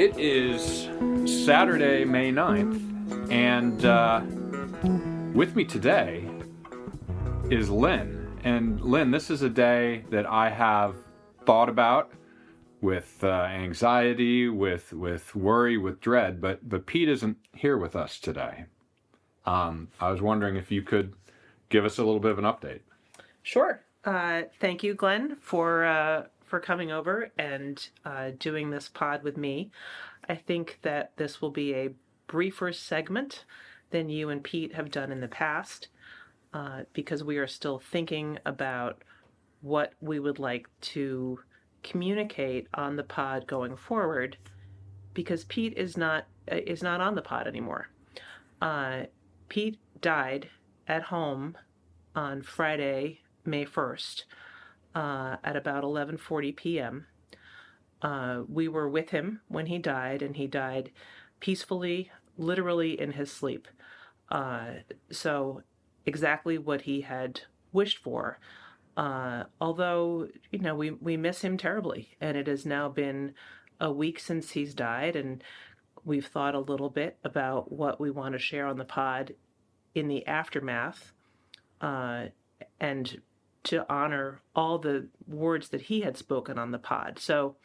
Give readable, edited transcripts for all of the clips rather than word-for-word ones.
It is Saturday, May 9th, and with me today is Lynn. And Lynn, this is a day that I have thought about with anxiety, with worry, with dread, but Pete isn't here with us today. I was wondering if you could give us a little bit of an update. Sure. Thank you, Glenn, for coming over and doing this pod with me. I think that this will be a briefer segment than you and Pete have done in the past, because we are still thinking about what we would like to communicate on the pod going forward, because Pete is not on the pod anymore. Pete died at home on Friday, May 1st, at about 11:40 p.m. We were with him when he died, and he died peacefully, literally in his sleep. So exactly what he had wished for. Although, we miss him terribly, and it has now been a week since he's died, and we've thought a little bit about what we want to share on the pod in the aftermath, and to honor all the words that he had spoken on the pod. So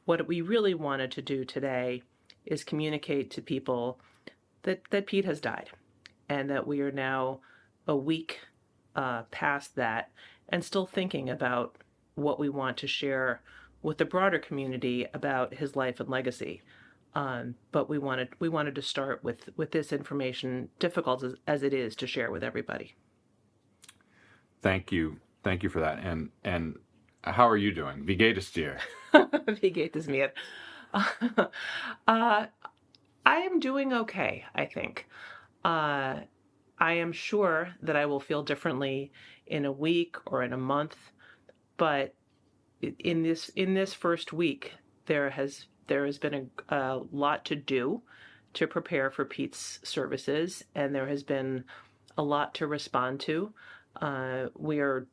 what we really wanted to do today is communicate to people that Pete has died, and that we are now a week past that and still thinking about what we want to share with the broader community about his life and legacy. But we wanted to start with this information, difficult as it is to share with everybody. Thank you for that. And how are you doing? Wie geht es dir? Wie geht es mir? I am doing okay, I think. I am sure that I will feel differently in a week or in a month, but in this first week, there has been a lot to do to prepare for Pete's services, and there has been a lot to respond to. We are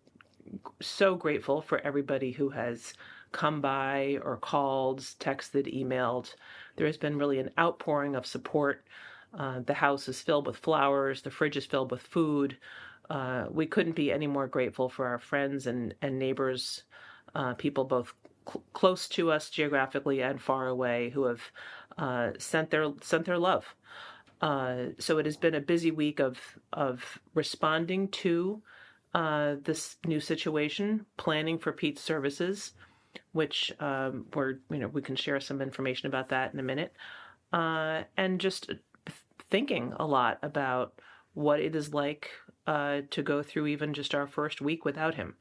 so grateful for everybody who has come by or called, texted, emailed. There has been really an outpouring of support. The house is filled with flowers. The fridge is filled with food. We couldn't be any more grateful for our friends and neighbors, people both close to us geographically and far away, who have sent their love. So it has been a busy week of responding to this new situation, planning for Pete's services, which we can share some information about that in a minute, and just thinking a lot about what it is like to go through even just our first week without him.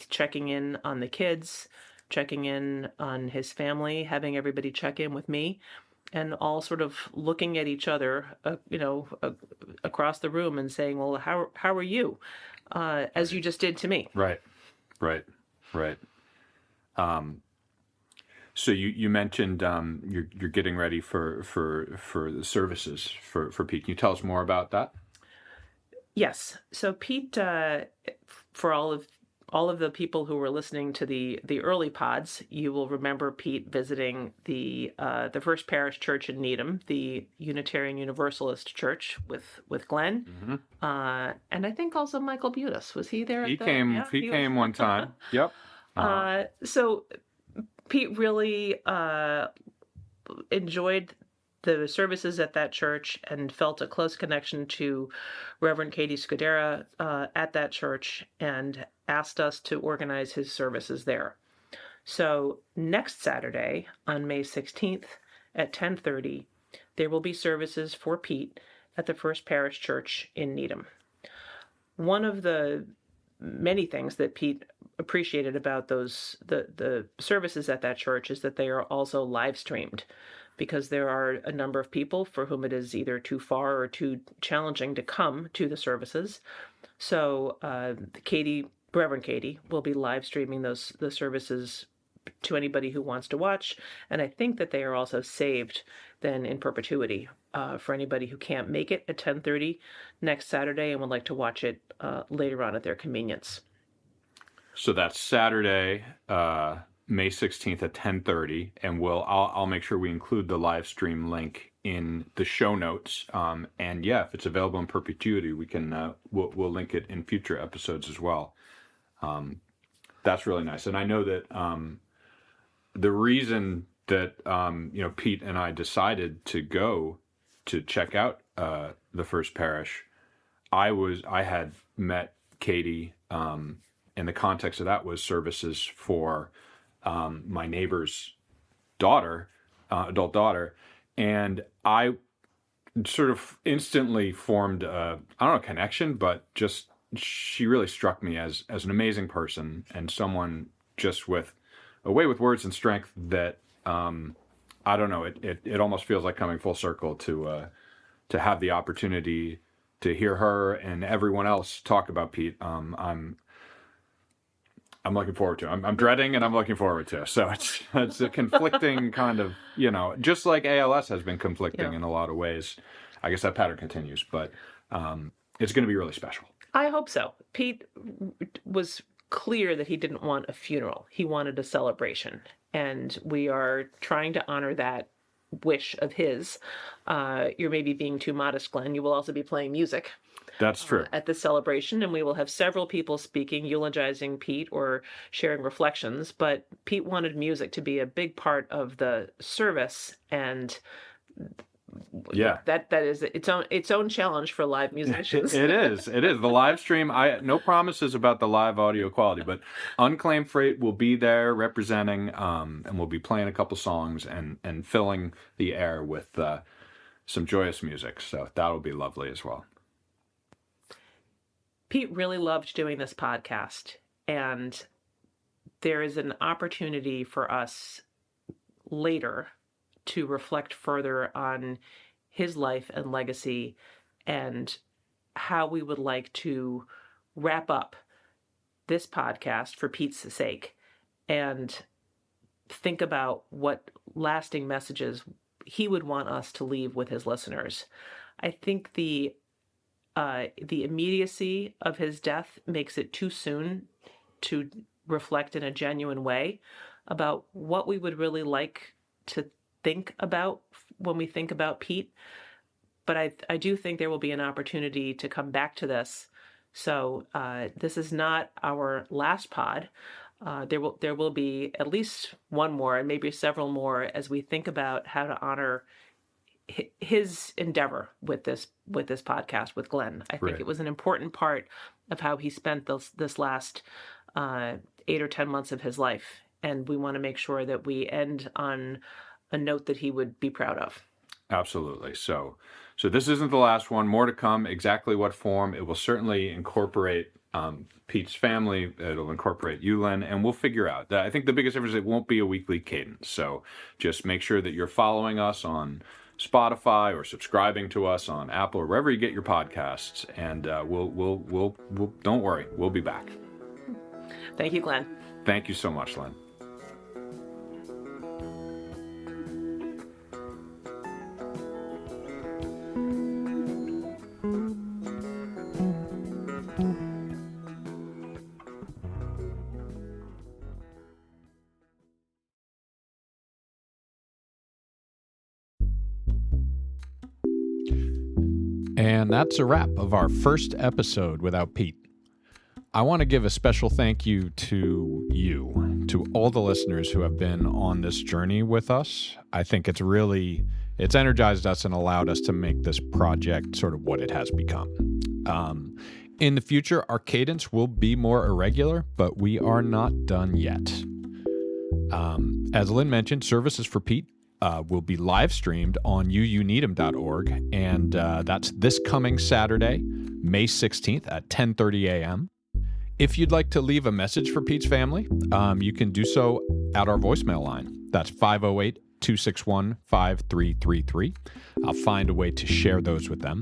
Checking in on the kids, checking in on his family, having everybody check in with me, and all sort of looking at each other, across the room and saying, well, how are you? As you just did to me. Right. So you mentioned you're getting ready for the services for Pete. Can you tell us more about that? Yes. So Pete, for all of the people who were listening to the early pods, you will remember Pete visiting the First Parish Church in Needham, the Unitarian Universalist Church with Glenn, Mm-hmm. and I think also Michael Butis. Was he there? He came one time. Yep. So Pete really enjoyed the services at that church and felt a close connection to Reverend Katie Scudera at that church, and asked us to organize his services there. So next Saturday, on May 16th at 10:30, there will be services for Pete at the First Parish Church in Needham. One of the many things that Pete appreciated about the services at that church is that they are also live streamed, because there are a number of people for whom it is either too far or too challenging to come to the services. So Reverend Katie will be live streaming the services to anybody who wants to watch, and I think that they are also saved then in perpetuity for anybody who can't make it at 10:30 next Saturday and would like to watch it later on at their convenience. So that's Saturday, May 16th at 10:30, and I'll make sure we include the live stream link in the show notes. And yeah, if it's available in perpetuity, we can we'll link it in future episodes as well. That's really nice. And I know that the reason that Pete and I decided to go to check out the First Parish, I had met Katie, and the context of that was services for my neighbor's daughter, adult daughter, and I sort of instantly formed I don't know, connection, but just she really struck me as an amazing person and someone just with a way with words and strength that I don't know, it almost feels like coming full circle to have the opportunity to hear her and everyone else talk about Pete. I'm looking forward to. I'm dreading and I'm looking forward to. So it's a conflicting kind of, just like ALS has been conflicting in a lot of ways. I guess that pattern continues, but it's going to be really special. I hope so. Pete was clear that he didn't want a funeral. He wanted a celebration. And we are trying to honor that wish of his. You're maybe being too modest, Glenn. You will also be playing music. That's true. At the celebration, and we will have several people speaking, eulogizing Pete or sharing reflections. But Pete wanted music to be a big part of the service, and that is its own challenge for live musicians. It is. The live stream. No promises about the live audio quality, but Unclaimed Freight will be there representing, and we'll be playing a couple songs and filling the air with some joyous music. So that'll be lovely as well. Pete really loved doing this podcast, and there is an opportunity for us later to reflect further on his life and legacy and how we would like to wrap up this podcast for Pete's sake and think about what lasting messages he would want us to leave with his listeners. I think the immediacy of his death makes it too soon to reflect in a genuine way about what we would really like to think about when we think about Pete. But I do think there will be an opportunity to come back to this. So this is not our last pod. There will be at least one more and maybe several more as we think about how to honor his endeavor with this podcast with Glenn. I think it was an important part of how he spent this last 8 or 10 months of his life, and we want to make sure that we end on a note that he would be proud of. Absolutely. So this isn't the last one. More to come. Exactly what form? It will certainly incorporate Pete's family. It'll incorporate you, Lynn, and we'll figure out. I think the biggest difference is it won't be a weekly cadence. So just make sure that you're following us on Spotify or subscribing to us on Apple or wherever you get your podcasts, and we'll don't worry, we'll be back. Thank you, Glenn. Thank you so much, Lynn. And that's a wrap of our first episode without Pete. I want to give a special thank you to all the listeners who have been on this journey with us. I think it's energized us and allowed us to make this project sort of what it has become. In the future, our cadence will be more irregular, but we are not done yet. As Lynn mentioned, services for Pete will be live streamed on uuneedhim.org, and that's this coming Saturday, May 16th at 10:30 a.m. If you'd like to leave a message for Pete's family, you can do so at our voicemail line. That's 508-261-5333. I'll find a way to share those with them.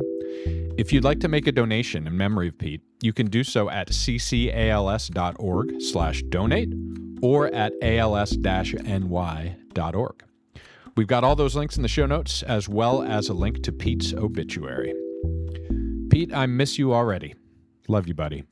If you'd like to make a donation in memory of Pete, you can do so at ccals.org/donate or at als-ny.org. We've got all those links in the show notes, as well as a link to Pete's obituary. Pete, I miss you already. Love you, buddy.